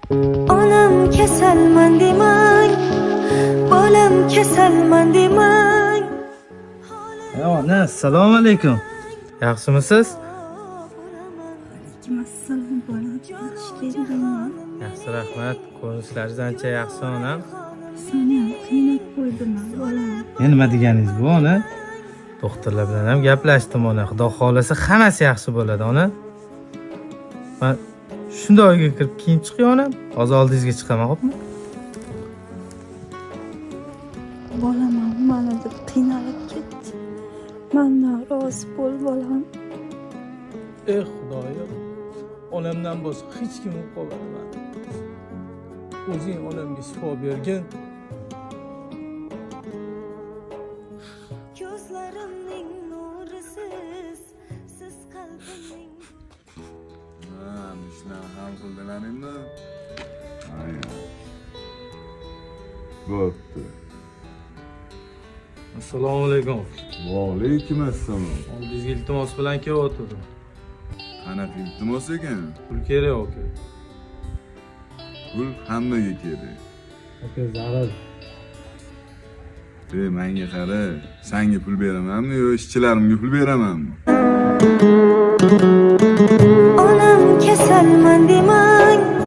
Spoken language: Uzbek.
Onam kasalman demang, bolam kasalman demang. Ona, assalomu alaykum. Yaxshimisiz? Assalom bolam, yaxshi keldingmi? Yaxshi, rahmat. Ko'rinishlaringiz ancha yaxshi, onam. Seni ham qiynab qo'ydim bolam. Nima deganingiz bu, ona? Doktorlar bilan ham gaplashdim, ona. Xudo xolasa hammasi yaxshi bo'ladi, ona. Men shunda uyga kirib keyin chiqay, onam. Hozir oldingizga chiqaman, xo'pmi? Bolam ham mana deb qiynalib ketdi. Mendan rozi bo'l bolam. Xudoyim. Onamdan boshqa hech kim qolmadi. O'zing onamga shifo bergin. Ko'zlarimning nurisiz, siz qalbimning. Ishlarni hal qildilaringmi? Bo'pti. Assalomu alaykum. Va alaykum assalom. Oldingizga iltimos bilan kelyaptim. Qanaqa iltimos ekan? Pul kerak aka. Pul hammaga kerak. Aka zarar. Menga qara, senga pul beramanmi yo ishchilarimga pul beramanmi? Onam kasalman demang.